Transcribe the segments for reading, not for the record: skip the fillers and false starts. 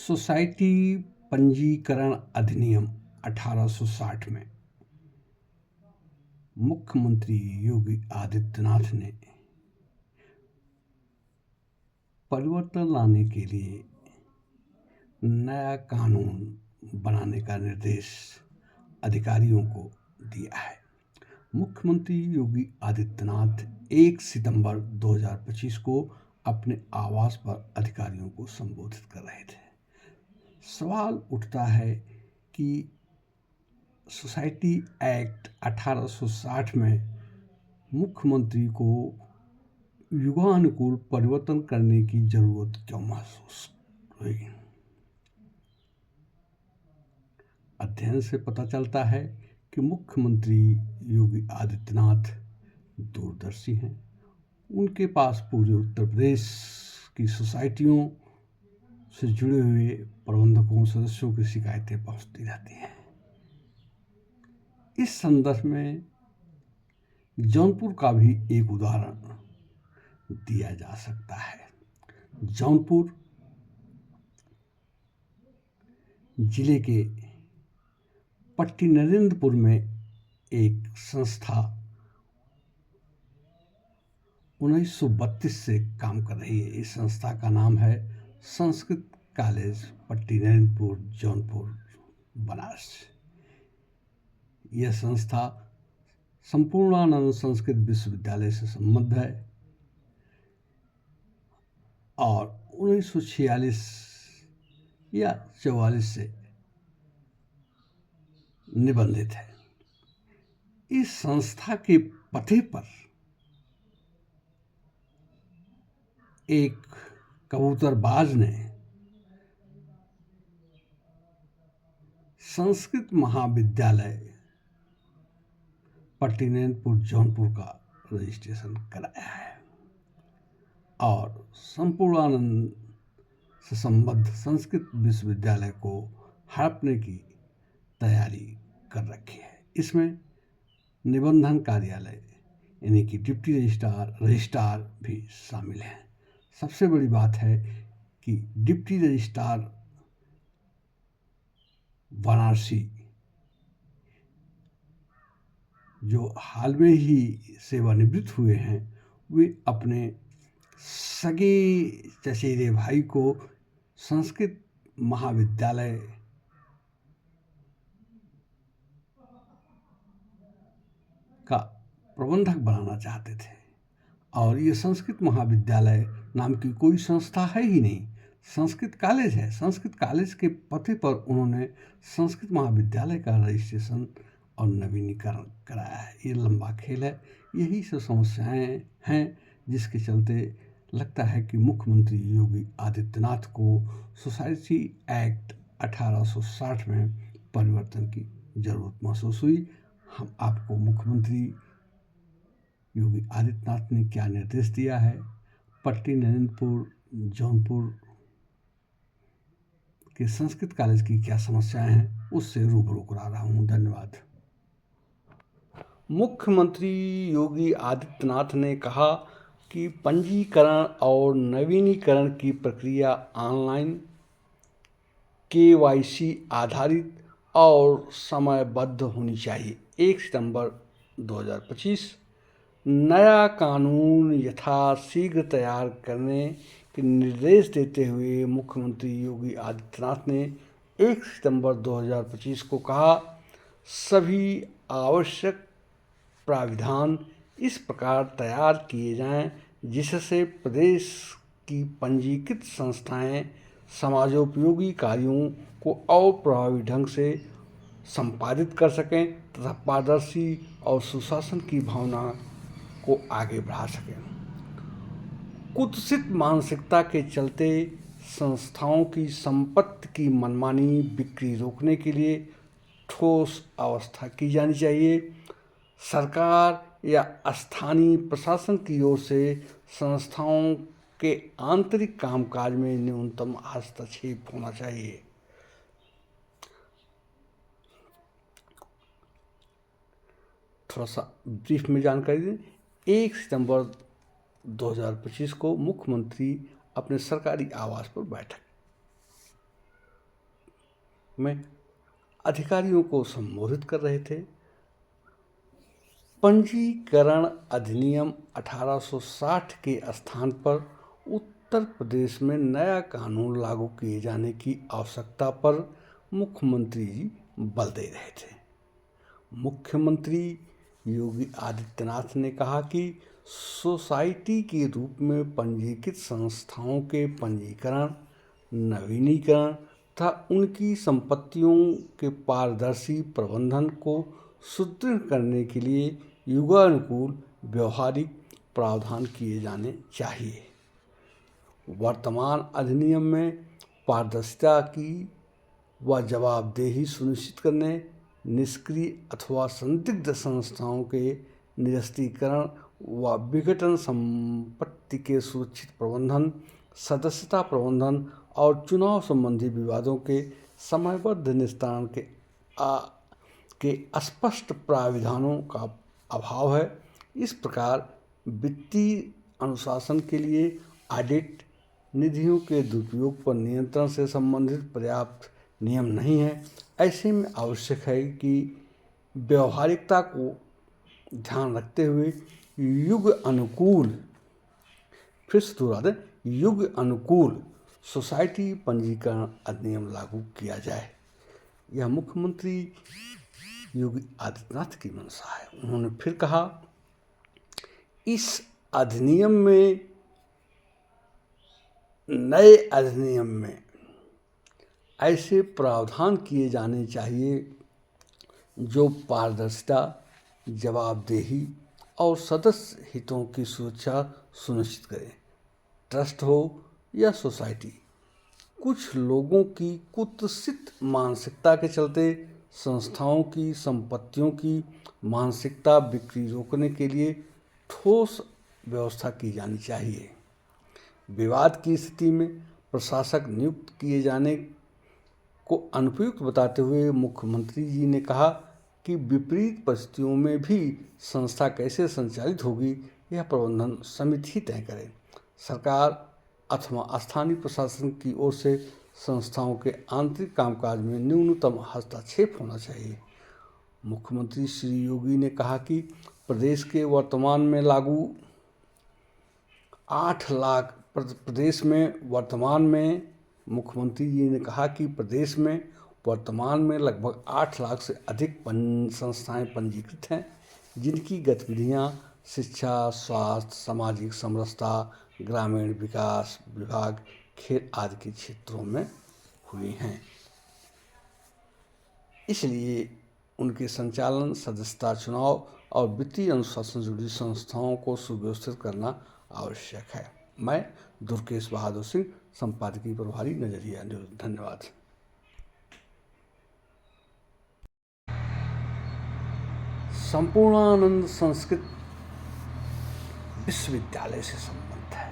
Society पंजीकरण अधिनियम 1860 में मुख्यमंत्री योगी आदित्यनाथ ने परिवर्तन लाने के लिए नया कानून बनाने का निर्देश अधिकारियों को दिया है। मुख्यमंत्री योगी आदित्यनाथ 1 सितंबर 2025 को अपने आवास पर अधिकारियों को संबोधित कर रहे थे। सवाल उठता है कि सोसाइटी एक्ट 1860 में मुख्यमंत्री को युगानुकूल परिवर्तन करने की जरूरत क्यों महसूस हुई। अध्ययन से पता चलता है कि मुख्यमंत्री योगी आदित्यनाथ दूरदर्शी हैं। उनके पास पूरे उत्तर प्रदेश की सोसाइटियों से जुड़े हुए प्रबंधकों सदस्यों की शिकायतें पहुंचती रहती हैं। इस संदर्भ में जौनपुर का भी एक उदाहरण दिया जा सकता है। जौनपुर जिले के पट्टी नरेंद्रपुर में एक संस्था 1932 से काम कर रही है। इस संस्था का नाम है संस्कृत कॉलेज पट्टी नरेंद्रपुर जौनपुर बनारस। यह संस्था संपूर्णानंद संस्कृत विश्वविद्यालय से संबद्ध है और 1946 या 44 से निबंधित है। इस संस्था के पते पर एक कबूतरबाज ने संस्कृत महाविद्यालय पट्टी नरेंद्रपुर जौनपुर का रजिस्ट्रेशन कराया है और संपूर्णानंद से संबद्ध संस्कृत विश्वविद्यालय को हड़पने की तैयारी कर रखी है। इसमें निबंधन कार्यालय यानी कि डिप्टी रजिस्ट्रार भी शामिल हैं। सबसे बड़ी बात है कि डिप्टी रजिस्ट्रार वाराणसी जो हाल में ही सेवानिवृत्त हुए हैं, वे अपने सगे चचेरे भाई को संस्कृत महाविद्यालय का प्रबंधक बनाना चाहते थे और ये संस्कृत महाविद्यालय नाम की कोई संस्था है ही नहीं, संस्कृत कॉलेज है। संस्कृत कॉलेज के पते पर उन्होंने संस्कृत महाविद्यालय का रजिस्ट्रेशन और नवीनीकरण कराया है। ये लंबा खेल है। यही सब समस्याएं हैं जिसके चलते लगता है कि मुख्यमंत्री योगी आदित्यनाथ को सोसाइटी एक्ट 1860 में परिवर्तन की जरूरत महसूस हुई। हम आपको मुख्यमंत्री योगी आदित्यनाथ ने क्या निर्देश दिया है, पट्टी नरेंद्रपुर जौनपुर के संस्कृत कॉलेज की क्या समस्याएं हैं, उससे रूबरू करा रहा हूं। धन्यवाद। मुख्यमंत्री योगी आदित्यनाथ ने कहा कि पंजीकरण और नवीनीकरण की प्रक्रिया ऑनलाइन, KYC आधारित और समयबद्ध होनी चाहिए। 1 सितंबर 2025 नया कानून यथाशीघ्र तैयार करने के निर्देश देते हुए मुख्यमंत्री योगी आदित्यनाथ ने 1 सितंबर 2025 को कहा, सभी आवश्यक प्राविधान इस प्रकार तैयार किए जाएं जिससे प्रदेश की पंजीकृत संस्थाएं समाजोपयोगी कार्यों को और प्रभावी ढंग से संपादित कर सकें तथा पारदर्शी और सुशासन की भावना को आगे बढ़ा सकें। कुत्सित मानसिकता के चलते संस्थाओं की संपत्ति की मनमानी बिक्री रोकने के लिए ठोस व्यवस्था की जानी चाहिए। सरकार या स्थानीय प्रशासन की ओर से संस्थाओं के आंतरिक कामकाज में न्यूनतम हस्तक्षेप होना चाहिए। थोड़ा सा ब्रीफ में जानकारी दें। 1 सितंबर 2025 को मुख्यमंत्री अपने सरकारी आवास पर बैठक में अधिकारियों को संबोधित कर रहे थे। पंजीकरण अधिनियम 1860 के स्थान पर उत्तर प्रदेश में नया कानून लागू किए जाने की आवश्यकता पर मुख्यमंत्री जी बल दे रहे थे। मुख्यमंत्री योगी आदित्यनाथ ने कहा कि सोसाइटी के रूप में पंजीकृत संस्थाओं के पंजीकरण, नवीनीकरण तथा उनकी संपत्तियों के पारदर्शी प्रबंधन को सुदृढ़ करने के लिए युगानुकूल व्यवहारिक प्रावधान किए जाने चाहिए। वर्तमान अधिनियम में पारदर्शिता की व जवाबदेही सुनिश्चित करने, निष्क्रिय अथवा संदिग्ध संस्थाओं के निरस्तीकरण व विघटन, संपत्ति के सुरक्षित प्रबंधन, सदस्यता प्रबंधन और चुनाव संबंधी विवादों के समयबद्ध निस्तारण के स्पष्ट प्राविधानों का अभाव है। इस प्रकार वित्तीय अनुशासन के लिए ऑडिट, निधियों के दुरुपयोग पर नियंत्रण से संबंधित पर्याप्त नियम नहीं है। ऐसे में आवश्यक है कि व्यवहारिकता को ध्यान रखते हुए युग अनुकूल, फिर से दोहरा दें, युग अनुकूल सोसाइटी पंजीकरण अधिनियम लागू किया जाए। यह मुख्यमंत्री योगी आदित्यनाथ की मंशा है। उन्होंने फिर कहा, इस अधिनियम में, नए अधिनियम में ऐसे प्रावधान किए जाने चाहिए जो पारदर्शिता, जवाबदेही और सदस्य हितों की सुरक्षा सुनिश्चित करें। ट्रस्ट हो या सोसाइटी, कुछ लोगों की कुत्सित मानसिकता के चलते संस्थाओं की संपत्तियों की मानसिकता बिक्री रोकने के लिए ठोस व्यवस्था की जानी चाहिए। विवाद की स्थिति में प्रशासक नियुक्त किए जाने को अनुपयुक्त बताते हुए मुख्यमंत्री जी ने कहा कि विपरीत परिस्थितियों में भी संस्था कैसे संचालित होगी, यह प्रबंधन समिति ही तय करे। सरकार अथवा स्थानीय प्रशासन की ओर से संस्थाओं के आंतरिक कामकाज में न्यूनतम हस्तक्षेप होना चाहिए। मुख्यमंत्री श्री योगी ने कहा कि प्रदेश में वर्तमान में लगभग 8 लाख से अधिक संस्थाएं पंजीकृत हैं, जिनकी गतिविधियां शिक्षा, स्वास्थ्य, सामाजिक समरसता, ग्रामीण विकास विभाग, खेल आदि के क्षेत्रों में हुई हैं। इसलिए उनके संचालन, सदस्यता, चुनाव और वित्तीय अनुशासन से जुड़ी संस्थाओं को सुव्यवस्थित करना आवश्यक है। मैं दुर्गेश बहादुर सिंह, संपादकीय प्रभारी, नजरिया न्यूज। धन्यवाद। संपूर्णानंद संस्कृत विश्वविद्यालय से संबंध है।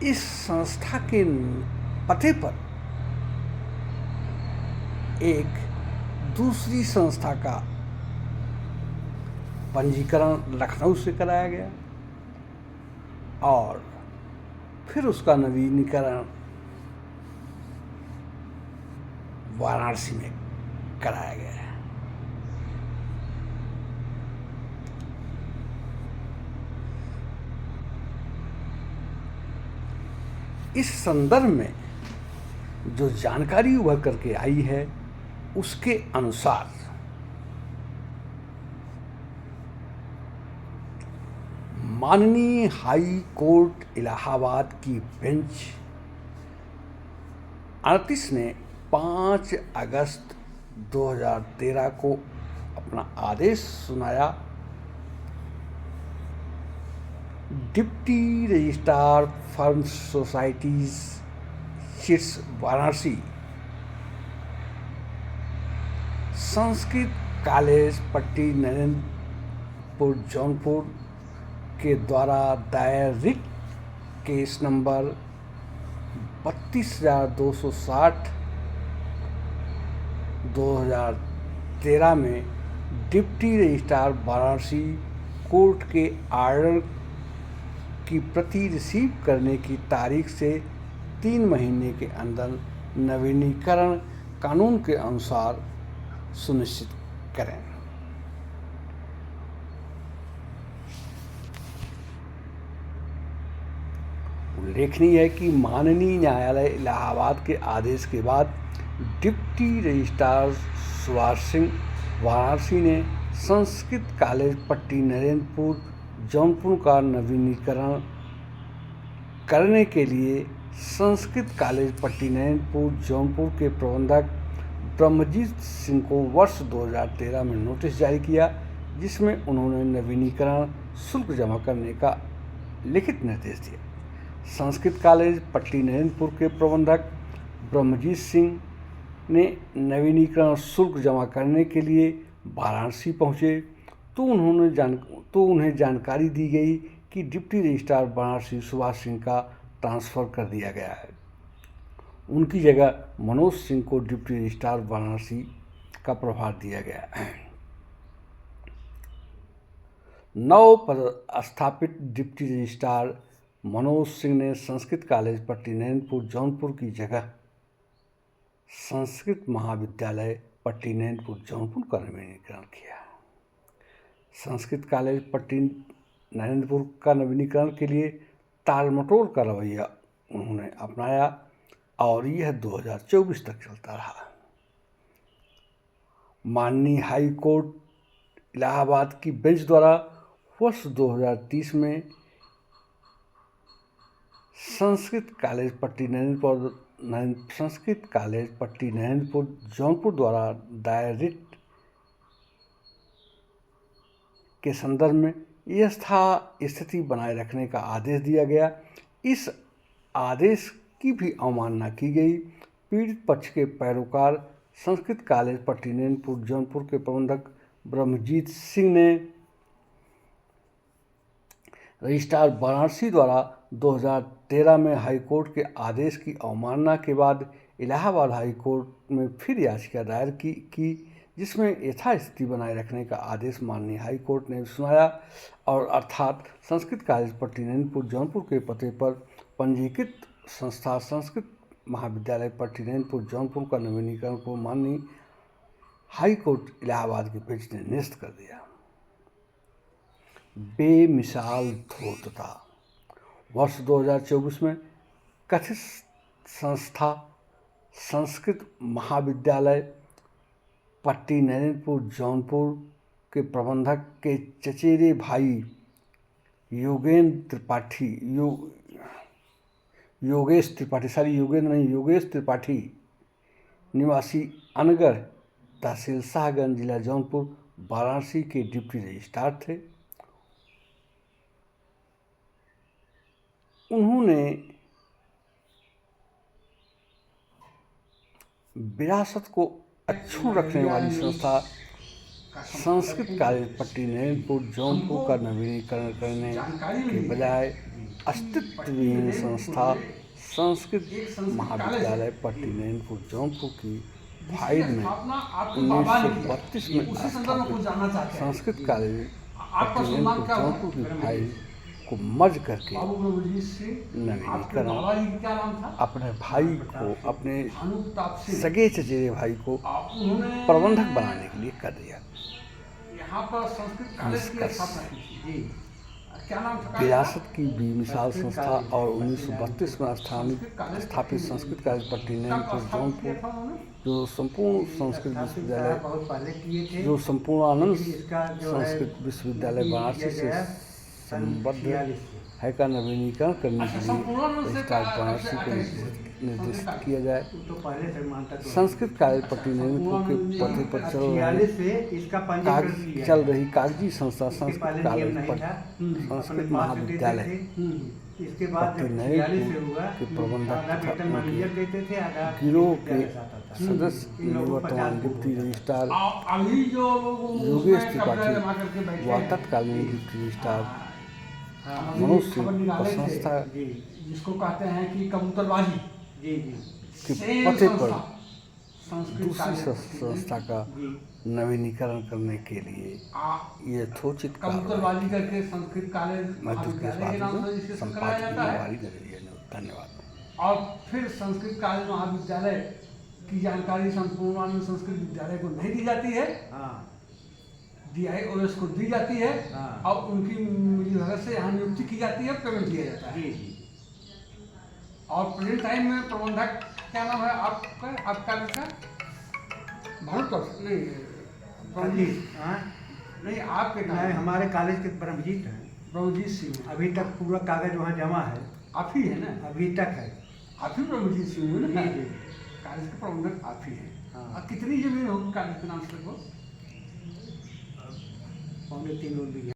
इस संस्था के पते पर एक दूसरी संस्था का पंजीकरण लखनऊ से कराया गया और फिर उसका नवीनीकरण वाराणसी में कराया गया है। इस संदर्भ में जो जानकारी उभर करके आई है, उसके अनुसार माननीय हाई कोर्ट इलाहाबाद की बेंच 38 ने 5 अगस्त 2013 को अपना आदेश सुनाया। Deputy registrar firm societies chits Varanasi, Sanskrit college पट्टी नरेंद्रपुर जौनपुर के द्वारा दायर रिट केस नंबर 32,260 2013 में डिप्टी रजिस्ट्रार वाराणसी कोर्ट के आर्डर की प्रति रिसीव करने की तारीख से 3 महीने के अंदर नवीनीकरण कानून के अनुसार सुनिश्चित करें। उल्लेखनीय है कि माननीय न्यायालय इलाहाबाद के आदेश के बाद डिप्टी रजिस्ट्रार सुभाष सिंह वाराणसी ने संस्कृत कॉलेज पट्टी नरेंद्रपुर जौनपुर का नवीनीकरण करने के लिए संस्कृत कॉलेज पट्टी नरेंद्रपुर जौनपुर के प्रबंधक ब्रह्मजीत सिंह को वर्ष 2013 में नोटिस जारी किया, जिसमें उन्होंने नवीनीकरण शुल्क जमा करने का लिखित निर्देश दिया। संस्कृत कॉलेज पट्टी नरेंद्रपुर के प्रबंधक ब्रह्मजीत सिंह ने नवीनीकरण शुल्क जमा करने के लिए वाराणसी पहुंचे तो उन्हें जानकारी दी गई कि डिप्टी रजिस्ट्रार वाराणसी सुभाष सिंह का ट्रांसफ़र कर दिया गया है। उनकी जगह मनोज सिंह को डिप्टी रजिस्ट्रार वाराणसी का प्रभार दिया गया है। नव पदस्थापित डिप्टी रजिस्ट्रार मनोज सिंह ने संस्कृत कॉलेज पट्टी नरेंद्रपुर जौनपुर की जगह संस्कृत महाविद्यालय पट्टी नरेंद्रपुर जौनपुर का नवीनीकरण किया। संस्कृत कॉलेज पट्टी नरेंद्रपुर का नवीनीकरण के लिए टालमटोल का रवैया उन्होंने अपनाया और यह 2024 तक चलता रहा। माननीय हाई कोर्ट इलाहाबाद की बेंच द्वारा वर्ष 2030 में संस्कृत कॉलेज पट्टी नरेंद्रपुर जौनपुर द्वारा दायर रिट के संदर्भ में यह स्थिति बनाए रखने का आदेश दिया गया। इस आदेश की भी अवमानना की गई। पीड़ित पक्ष के पैरोकार संस्कृत कॉलेज पट्टी नरेंद्रपुर जौनपुर के प्रबंधक ब्रह्मजीत सिंह ने रजिस्ट्रार वाराणसी द्वारा 2013 में हाईकोर्ट के आदेश की अवमानना के बाद इलाहाबाद हाई कोर्ट में फिर याचिका दायर की जिसमें यथास्थिति बनाए रखने का आदेश माननीय हाई कोर्ट ने सुनाया और अर्थात संस्कृत कॉलेज पट्टी नरेंद्रपुर जौनपुर के पते पर पंजीकृत संस्था संस्कृत महाविद्यालय पट्टी नरेंद्रपुर जौनपुर का नवीनीकरण को माननीय हाई कोर्ट इलाहाबाद की बेंच ने निरस्त कर दिया। बेमिसाल धूर्तता। वर्ष 2024 में कथित संस्था संस्कृत महाविद्यालय पट्टी नरेंद्रपुर जौनपुर के प्रबंधक के चचेरे भाई योगेश त्रिपाठी निवासी अनगर तहसील शाहगंज जिला जौनपुर वाराणसी के डिप्टी रजिस्ट्रार थे। उन्होंने विरासत को अक्षुण्ण रखने वाली संस्था संस्कृत कॉलेज पट्टी नरेंद्रपुर जौनपुर का नवीनीकरण करने के बजाय अस्तित्वहीन संस्था संस्कृत महाविद्यालय पट्टी नरेंद्रपुर जौनपुर की फाइल में 1932 में स्थापित संस्कृत कॉलेज पट्टी नरेंद्रपुर जौनपुर की फाइल को मर्ज करके नवीनीकरण अपने भाई को अपने सगे चचेरे भाई को प्रबंधक बनाने के लिए कर दिया। विरासत की बेमिसाल संस्था और 1932 में स्थापित संस्कृत कॉलेज पट्टी नरेंद्रपुर जौनपुर जो संपूर्णानंद संस्कृत विश्वविद्यालय वाराणसी से संबद्ध है का नवीनीकरण करने के लिए रजिस्ट्रार वाराणसी को निर्देशित किया जाए। संस्कृत कॉलेज पट्टी नरेंद्रपुर के पते पर चल रही कागजी संस्था संस्कृत कॉलेज संस्कृत महाविद्यालय पट्टी नरेंद्रपुर के प्रबंधक तथा गिरोह के सदस्य निवर्तमान डिप्टी रजिस्ट्रार योगेश त्रिपाठी व तत्कालीन डिप्टी रजिस्ट्रार मनोज सिंह और संस्था जिसको कहते हैं कि कबूतरबाजी के पते पर दूसरी संस्था का नवीनीकरण करने के लिए यथोचित कबूतरबाजी करके संस्कृत कॉलेज संपादकीय। धन्यवाद। और फिर संस्कृत कॉलेज महाविद्यालय की जानकारी संपूर्णानंद संस्कृत विद्यालय को नहीं दी जाती है, हाँ DIOS को दी जाती है हाँ। और उनकी मुझे से यहाँ नियुक्ति की जाती है, पेमेंट दिया जाता है। जी जी। और प्रेजेंट टाइम में प्रबंधक क्या नाम है आपका, आपका का भारत नहीं ब्रह्मजीत, हाँ नहीं आपके नहीं, नाम हमारे कॉलेज के ब्रह्मजीत हैं। ब्रह्मजीत सिंह अभी तक पूरा कागज वहाँ जमा है, आप ही है ना, अभी तक है। आप ही ब्रह्मजीत सिंह हो ना, जी जी। कॉलेज के प्रबंधक आप ही हैं। हाँ। और कितनी जमीन होगी कॉलेज के नाम से लगभग? 3.25 बीघा।